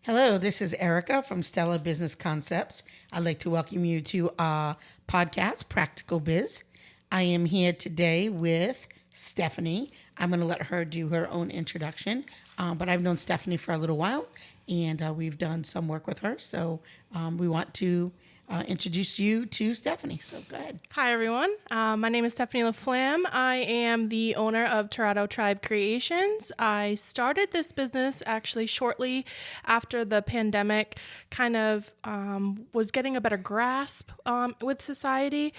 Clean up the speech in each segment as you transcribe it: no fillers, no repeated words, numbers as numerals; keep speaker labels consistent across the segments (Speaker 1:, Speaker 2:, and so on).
Speaker 1: Hello, this is Erica from Stella Business Concepts. I'd like to welcome you to our podcast, Practical Biz. I am here today with Stephanie. I'm going to let her do her own introduction, but I've known Stephanie for a little while, and we've done some work with her, so we want to introduce you to Stephanie. So go ahead.
Speaker 2: Hi, everyone. My name is Steph LaFlamme. I am the owner of Tirado Tribe Creations. I started this business actually shortly after the pandemic kind of was getting a better grasp with society.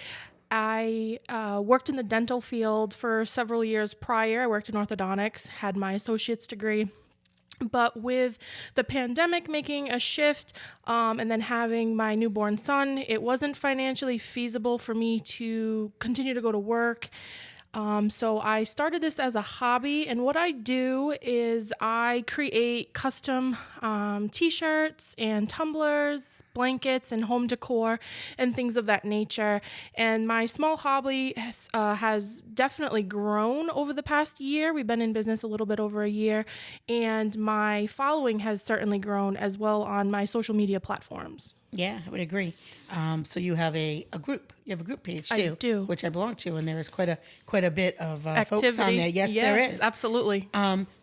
Speaker 2: I worked in the dental field for several years prior. I worked in orthodontics, had my associate's degree. But with the pandemic making a shift and then having my newborn son, it wasn't financially feasible for me to continue to go to work. So I started this as a hobby, and what I do is I create custom t-shirts and tumblers, blankets, and home decor, and things of that nature. And my small hobby has definitely grown over the past year. We've been in business a little bit over a year, and my following has certainly grown as well on my social media platforms.
Speaker 1: Yeah, I would agree. So you have a group. You have a group page too,
Speaker 2: I do.
Speaker 1: which I belong to, and there is quite a bit of
Speaker 2: Activity.
Speaker 1: folks on there. Yes, there is.
Speaker 2: Absolutely.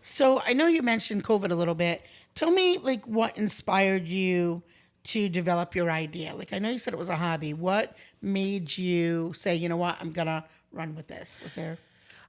Speaker 1: So I know you mentioned COVID a little bit. Tell me, like, what inspired you to develop your idea? Like, I know you said it was a hobby. What made you say, you know what, I'm gonna run with this? Was there?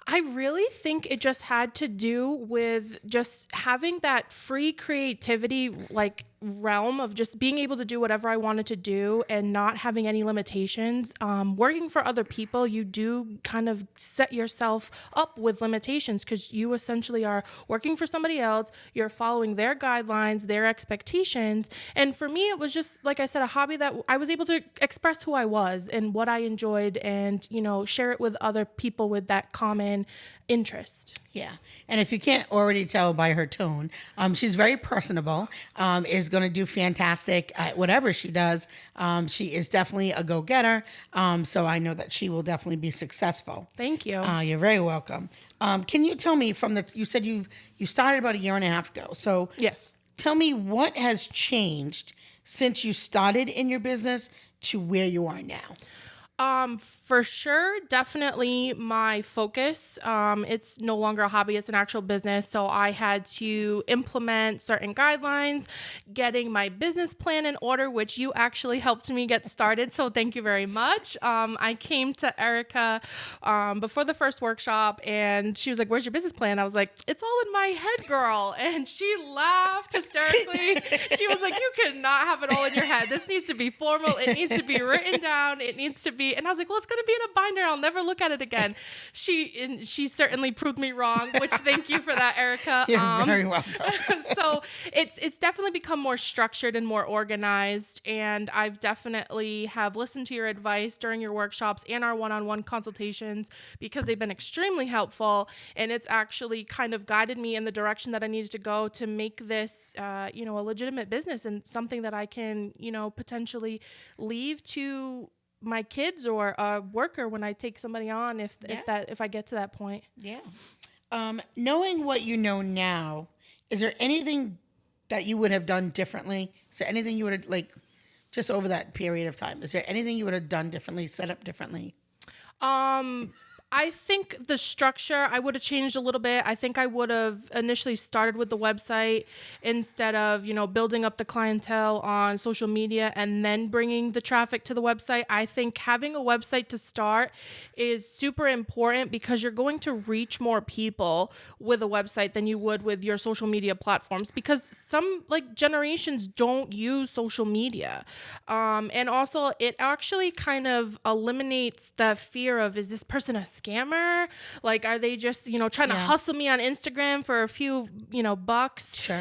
Speaker 2: I really think it just had to do with just having that free creativity, like realm of just being able to do whatever I wanted to do and not having any limitations. Working for other people, you do kind of set yourself up with limitations because you essentially are working for somebody else. You're following their guidelines, their expectations. And for me, it was just, like I said, a hobby that I was able to express who I was and what I enjoyed and, share it with other people with that common interest.
Speaker 1: Yeah. And if you can't already tell by her tone, she's very personable, is going to do fantastic at whatever she does. She is definitely a go-getter. So I know that she will definitely be successful.
Speaker 2: Thank you.
Speaker 1: You're very welcome. Can you tell me you said you started about a year and a half ago. So
Speaker 2: Yes.
Speaker 1: tell me what has changed since you started in your business to where you are now.
Speaker 2: For sure, definitely my focus. It's no longer a hobby, it's an actual business. So I had to implement certain guidelines, getting my business plan in order, which you actually helped me get started. So thank you very much. I came to Erica before the first workshop and she was like, "Where's your business plan?" I was like, "It's all in my head, girl." And she laughed hysterically. She was like, "You cannot have it all in your head. This needs to be formal. It needs to be written down. It needs to be," and I was like, "Well, it's going to be in a binder. I'll never look at it again." She certainly proved me wrong, which thank you for that, Erica.
Speaker 1: You're very welcome.
Speaker 2: So it's definitely become more structured and more organized. And I've definitely have listened to your advice during your workshops and our one-on-one consultations because they've been extremely helpful. And it's actually kind of guided me in the direction that I needed to go to make this, a legitimate business and something that I can, potentially leave to my kids or a worker when I take somebody on if I get to that point.
Speaker 1: Yeah. Knowing what you know now, is there anything that you would have done differently? Is there anything you would have, just over that period of time, is there anything you would have done differently, set up differently?
Speaker 2: I think the structure I would have changed a little bit. I think I would have initially started with the website instead of, building up the clientele on social media and then bringing the traffic to the website. I think having a website to start is super important because you're going to reach more people with a website than you would with your social media platforms because some generations don't use social media. And also it actually kind of eliminates the fear of, is this person a scammer? Like, are they just, trying to hustle me on Instagram for a few, bucks?
Speaker 1: Sure.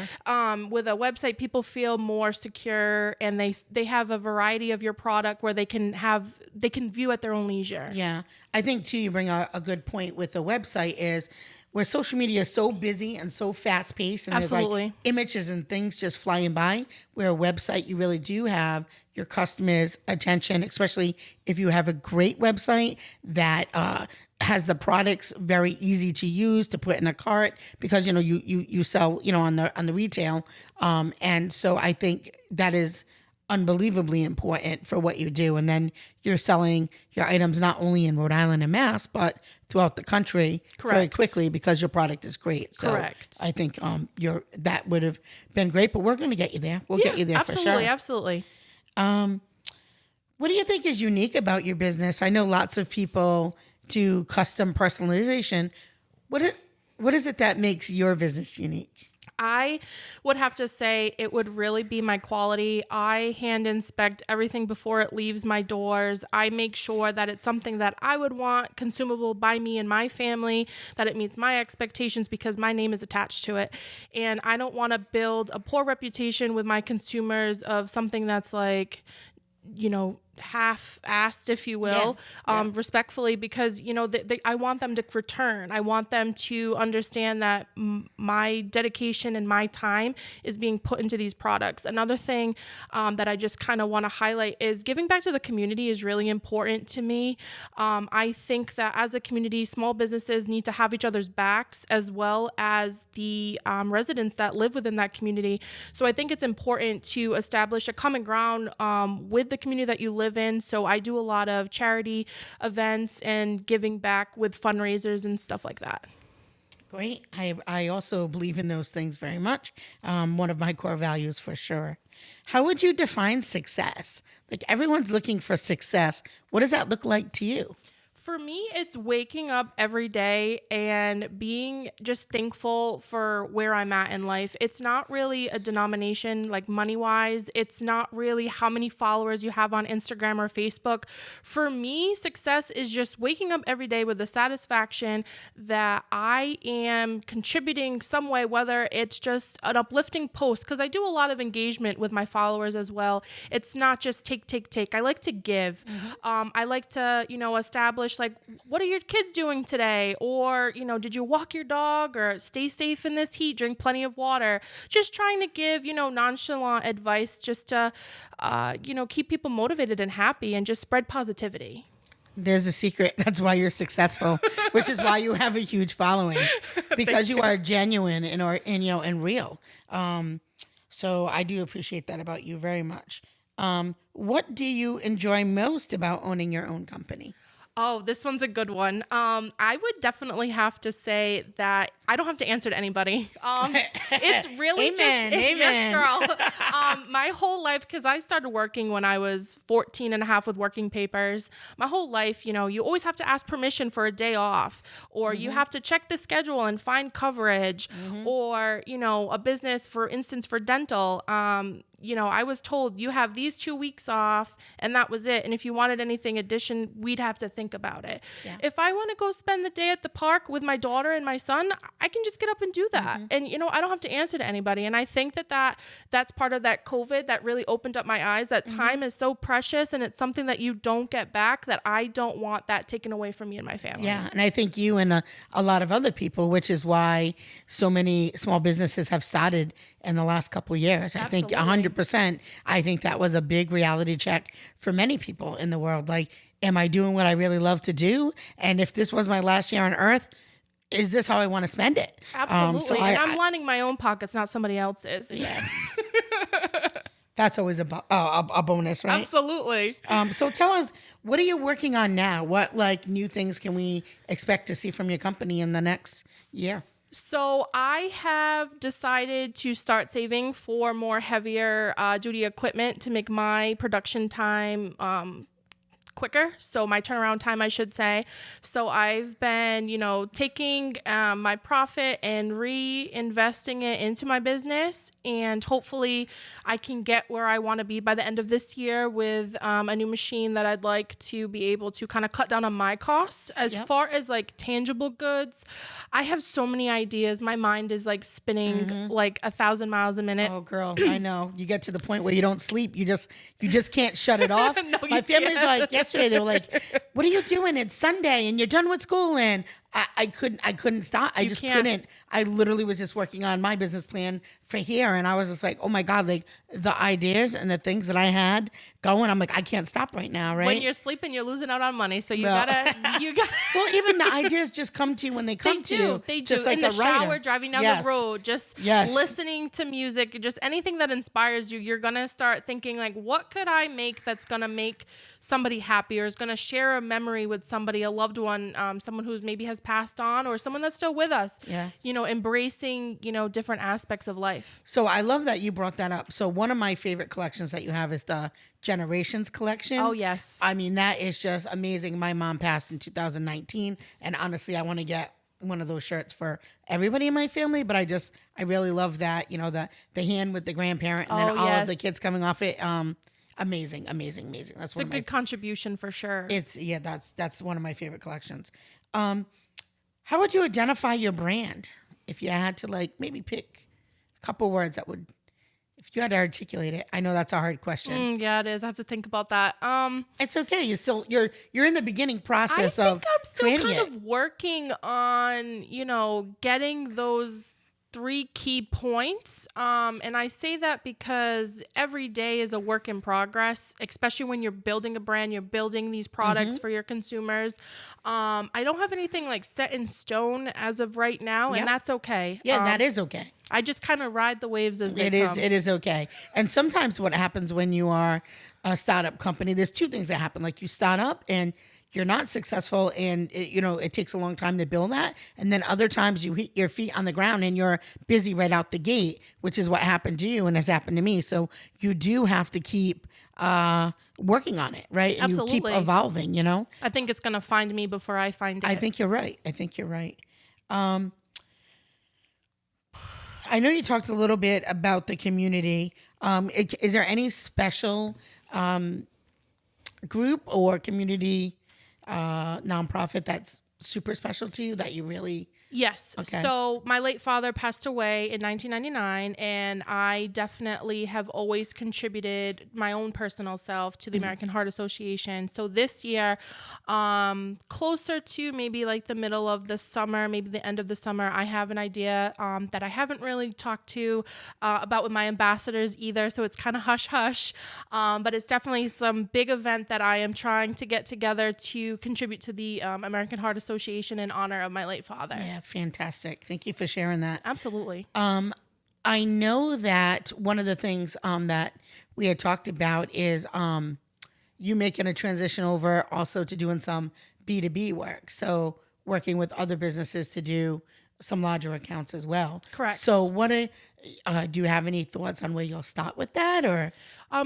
Speaker 2: With a website, people feel more secure and they have a variety of your product where they can view at their own leisure.
Speaker 1: Yeah. I think too, you bring a good point with the website is where social media is so busy and so fast paced, and there's like
Speaker 2: Absolutely.
Speaker 1: images and things just flying by, where a website you really do have your customers' attention, especially if you have a great website that has the products very easy to use to put in a cart, because you sell on the retail, and so I think that is unbelievably important for what you do. And then you're selling your items not only in Rhode Island and Mass, but throughout the country very
Speaker 2: Correct.
Speaker 1: quickly, because your product is great. So
Speaker 2: Correct.
Speaker 1: I think that would have been great, but we're going to get you there. We'll get you there
Speaker 2: absolutely,
Speaker 1: for sure.
Speaker 2: Absolutely.
Speaker 1: What do you think is unique about your business? I know lots of people do custom personalization. What is it that makes your business unique?
Speaker 2: I would have to say it would really be my quality. I hand inspect everything before it leaves my doors. I make sure that it's something that I would want consumable by me and my family, that it meets my expectations because my name is attached to it. And I don't want to build a poor reputation with my consumers of something that's like, half-assed, if you will, respectfully, because, I want them to return. I want them to understand that my dedication and my time is being put into these products. Another thing that I just kind of want to highlight is giving back to the community is really important to me. I think that as a community, small businesses need to have each other's backs, as well as the residents that live within that community. So I think it's important to establish a common ground with the community that you live in. So I do a lot of charity events and giving back with fundraisers and stuff like that.
Speaker 1: Great. I also believe in those things very much. One of my core values for sure. How would you define success? Like, everyone's looking for success. What does that look like to you?
Speaker 2: For me, it's waking up every day and being just thankful for where I'm at in life. It's not really a denomination like money-wise. It's not really how many followers you have on Instagram or Facebook. For me, success is just waking up every day with the satisfaction that I am contributing some way, whether it's just an uplifting post, because I do a lot of engagement with my followers as well. It's not just take. I like to give. I like to, establish, like, what are your kids doing today? Or, did you walk your dog? Or stay safe in this heat, drink plenty of water. Just trying to give, nonchalant advice just to, keep people motivated and happy and just spread positivity.
Speaker 1: There's a secret. That's why you're successful, which is why you have a huge following, because you are genuine and real. So I do appreciate that about you very much. What do you enjoy most about owning your own company?
Speaker 2: Oh, this one's a good one. I would definitely have to say that I don't have to answer to anybody. It's really
Speaker 1: Amen,
Speaker 2: just,
Speaker 1: amen.
Speaker 2: Yes, girl. My whole life, because I started working when I was 14 and a half with working papers. My whole life, you always have to ask permission for a day off, or you have to check the schedule and find coverage, or, a business, for instance, for dental. I was told you have these 2 weeks off and that was it. And if you wanted anything addition, we'd have to think about it. Yeah. If I want to go spend the day at the park with my daughter and my son, I can just get up and do that. And, I don't have to answer to anybody. And I think that's part of that COVID that really opened up my eyes, that time is so precious and it's something that you don't get back, that I don't want that taken away from me and my family.
Speaker 1: Yeah. And I think you and a lot of other people, which is why so many small businesses have started in the last couple of years.
Speaker 2: Absolutely.
Speaker 1: I think 100%. I think that was a big reality check for many people in the world. Like, am I doing what I really love to do? And if this was my last year on earth, is this how I want to spend it?
Speaker 2: Absolutely. And I'm lining my own pockets, not somebody else's.
Speaker 1: Yeah. That's always a bonus, right?
Speaker 2: Absolutely.
Speaker 1: So tell us, what are you working on now? What new things can we expect to see from your company in the next year?
Speaker 2: So I have decided to start saving for more heavier duty equipment to make my production time quicker. So my turnaround time, I should say. So I've been, taking my profit and reinvesting it into my business. And hopefully I can get where I want to be by the end of this year with a new machine that I'd like to be able to kind of cut down on my costs. As far as tangible goods, I have so many ideas. My mind is spinning 1,000 miles a minute.
Speaker 1: Oh, girl, I know. You get to the point where you don't sleep. You just can't shut it off.
Speaker 2: No,
Speaker 1: My family's
Speaker 2: can't.
Speaker 1: yesterday they were like, what are you doing? It's Sunday and you're done with school. And I couldn't stop. I just couldn't. I literally was just working on my business plan for here. And I was just like, oh my God, like the ideas and the things that I had going, I'm like, I can't stop right now, right?
Speaker 2: When you're sleeping, you're losing out on money. So you gotta.
Speaker 1: Well, even the ideas just come to you when they come to you.
Speaker 2: They do.
Speaker 1: Just like
Speaker 2: in the
Speaker 1: a writer.
Speaker 2: shower, driving down the road, just listening to music, just anything that inspires you, you're going to start thinking like, what could I make that's going to make somebody happy, or is going to share a memory with somebody, a loved one, someone who's maybe has passed on, or someone that's still with us.
Speaker 1: Yeah.
Speaker 2: You know, embracing, you know, different aspects of life.
Speaker 1: So I love that you brought that up. So one of my favorite collections that you have is the Generations collection.
Speaker 2: Oh, yes.
Speaker 1: I mean, that is just amazing. My mom passed in 2019. And honestly, I want to get one of those shirts for everybody in my family, but I really love that, you know, the hand with the grandparent and then all of the kids coming off it. Amazing. That's
Speaker 2: a good contribution for sure.
Speaker 1: That's one of my favorite collections. How would you identify your brand if you had to like maybe pick a couple words that would, if you had to articulate it? I know that's a hard question.
Speaker 2: Yeah, it is. I have to think about that.
Speaker 1: It's okay. You're in the beginning process
Speaker 2: I
Speaker 1: of
Speaker 2: think I'm still
Speaker 1: creating
Speaker 2: kind of working on, you know, getting those 3 key points. And I say that because every day is a work in progress, especially when you're building a brand, you're building these products for your consumers. I don't have anything like set in stone as of right now, and that's okay.
Speaker 1: Yeah, that is okay.
Speaker 2: I just kind of ride the waves as they come.
Speaker 1: It is okay. And sometimes what happens when you are a startup company, there's 2 things that happen. Like you start up and you're not successful, and it takes a long time to build that. And then other times you hit your feet on the ground and you're busy right out the gate, which is what happened to you and has happened to me. So you do have to keep working on it, right? And
Speaker 2: Absolutely.
Speaker 1: you keep evolving, you know?
Speaker 2: I think it's going to find me before I find it.
Speaker 1: I think you're right. I know you talked a little bit about the community. Is there any special group or community nonprofit that's super special to you that you really...
Speaker 2: Yes.
Speaker 1: Okay.
Speaker 2: So my late father passed away in 1999, and I definitely have always contributed my own personal self to the American Heart Association. So this year, closer to maybe like the middle of the summer, maybe the end of the summer, I have an idea that I haven't really talked to about with my ambassadors either. So it's kind of hush hush, but it's definitely some big event that I am trying to get together to contribute to the American Heart Association in honor of my late father.
Speaker 1: Yeah. Fantastic. Thank you for sharing that.
Speaker 2: Absolutely.
Speaker 1: I know that one of the things that we had talked about is you making a transition over also to doing some B2B work. So working with other businesses to do some larger accounts as well.
Speaker 2: Correct.
Speaker 1: So do you have any thoughts on where you'll start with that, or?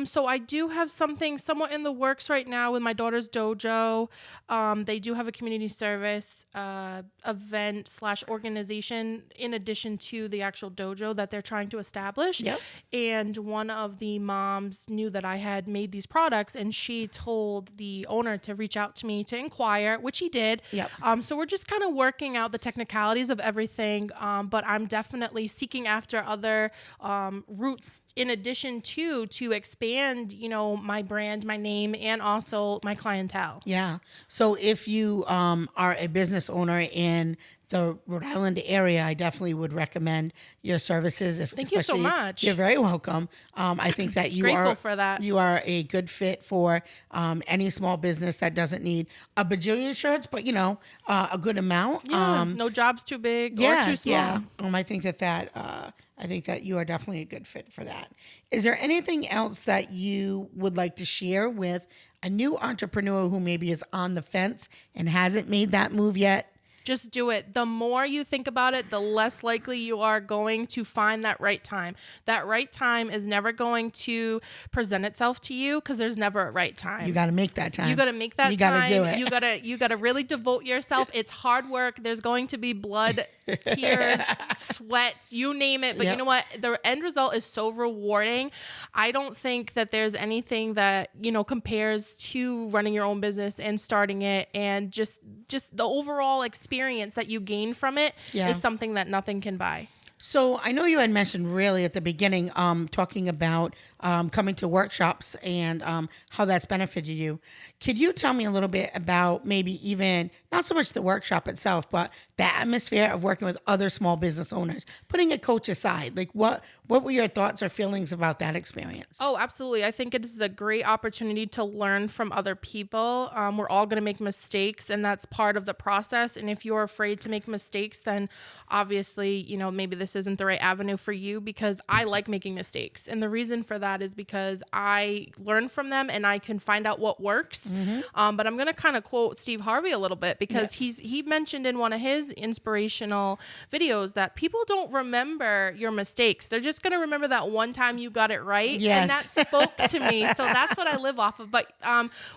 Speaker 2: So I do have something somewhat in the works right now with my daughter's dojo. They do have a community service event / organization in addition to the actual dojo that they're trying to establish.
Speaker 1: Yep.
Speaker 2: And one of the moms knew that I had made these products, and she told the owner to reach out to me to inquire, which he did.
Speaker 1: Yep.
Speaker 2: So we're just kind of working out the technicalities of everything, but I'm definitely seeking after other routes in addition to expand, you know, my brand, my name, and also my clientele.
Speaker 1: Yeah. So if you are a business owner in the Rhode Island area, I definitely would recommend your services.
Speaker 2: Thank you so much.
Speaker 1: You're very welcome. I think that you
Speaker 2: Grateful for that.
Speaker 1: You are a good fit for any small business that doesn't need a bajillion shirts, but you know, a good amount.
Speaker 2: Yeah, no job's too big or too small.
Speaker 1: Yeah. I think that you are definitely a good fit for that. Is there anything else that you would like to share with a new entrepreneur who maybe is on the fence and hasn't made that move yet?
Speaker 2: Just do it. The more you think about it, the less likely you are going to find that right time. That right time is never going to present itself to you because there's never a right time.
Speaker 1: You got to make that time.
Speaker 2: You got to make that
Speaker 1: you
Speaker 2: time.
Speaker 1: You got to do it.
Speaker 2: You got to really devote yourself. It's hard work. There's going to be blood, tears, sweat, you name it. But you know what? The end result is so rewarding. I don't think that there's anything that, you know, compares to running your own business and starting it, and just the overall experience that you gain from it is something that nothing can buy.
Speaker 1: So I know you had mentioned really at the beginning, talking about coming to workshops and how that's benefited you. Could you tell me a little bit about maybe even not so much the workshop itself, but the atmosphere of working with other small business owners, putting a coach aside? Like what were your thoughts or feelings about that experience?
Speaker 2: Oh, absolutely. I think it is a great opportunity to learn from other people. We're all going to make mistakes, and that's part of the process. And if you're afraid to make mistakes, then obviously, maybe this isn't the right avenue for you, because I like making mistakes. And the reason for that is because I learn from them and I can find out what works. But I'm going to kind of quote Steve Harvey a little bit, because he mentioned in one of his inspirational videos that people don't remember your mistakes. They're just going to remember that one time you got it right.
Speaker 1: Yes.
Speaker 2: And that spoke to me. So that's what I live off of. But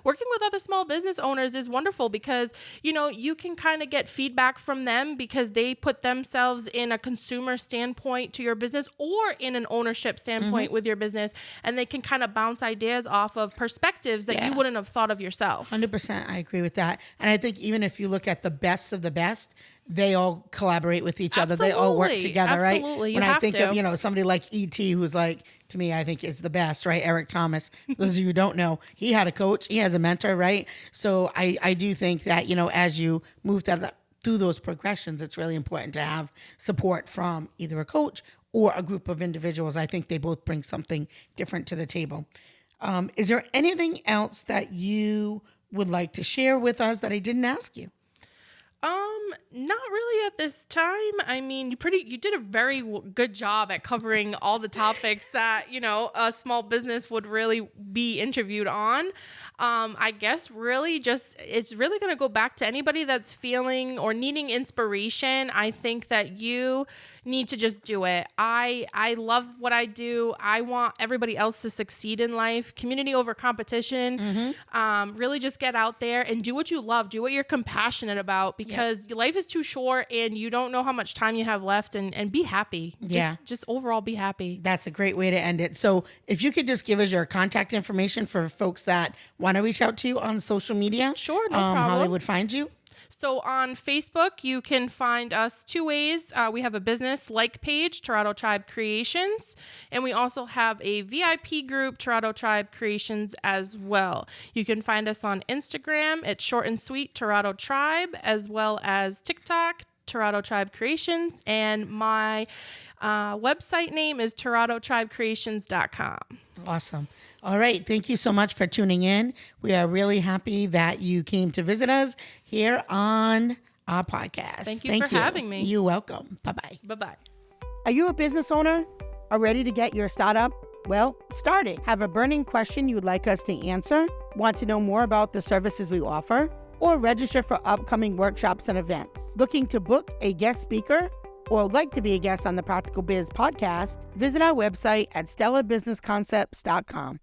Speaker 2: working with other small business owners is wonderful, because, you can kind of get feedback from them, because they put themselves in a consumer standpoint to your business or in an ownership standpoint with your business. And they can kind of bounce ideas off of perspectives that you wouldn't have thought of yourself.
Speaker 1: 100%. I agree with that. And I think even if you look at the best of the best, they all collaborate with each other. They all work together, right?
Speaker 2: Absolutely.
Speaker 1: When I think of, somebody like E.T., who's like, to me, I think is the best, right? Eric Thomas. For those of you who don't know, he had a coach. He has a mentor, right? So I do think that, as you move through those progressions, it's really important to have support from either a coach or a group of individuals. I think they both bring something different to the table. Is there anything else that you would like to share with us that I didn't ask you?
Speaker 2: Not really at this time. I mean, you did a very good job at covering all the topics that, a small business would really be interviewed on. I guess really it's really going to go back to anybody that's feeling or needing inspiration. I think that you need to just do it. I love what I do. I want everybody else to succeed in life. Community over competition. Really just get out there and do what you love. Do what you're compassionate about, because your life is too short and you don't know how much time you have left, and be happy. Just overall be happy.
Speaker 1: That's a great way to end it. So if you could just give us your contact information for folks that want to reach out to you on social media.
Speaker 2: Sure, no problem.
Speaker 1: How they would find you.
Speaker 2: So on Facebook, you can find us two ways. We have a business page, Tirado Tribe Creations, and we also have a VIP group, Tirado Tribe Creations, as well. You can find us on Instagram. It's short and sweet, Tirado Tribe, as well as TikTok, Tirado Tribe Creations, and my website name is tiradotribecreations.com.
Speaker 1: Awesome. All right. Thank you so much for tuning in. We are really happy that you came to visit us here on our podcast.
Speaker 2: Thank you for having me.
Speaker 1: You're welcome. Bye-bye.
Speaker 2: Bye-bye.
Speaker 1: Are you a business owner? Are ready to get your startup? Well, start it. Have a burning question you would like us to answer? Want to know more about the services we offer? Or register for upcoming workshops and events? Looking to book a guest speaker? Or would like to be a guest on the Practical Biz podcast? Visit our website at stellabusinessconcepts.com.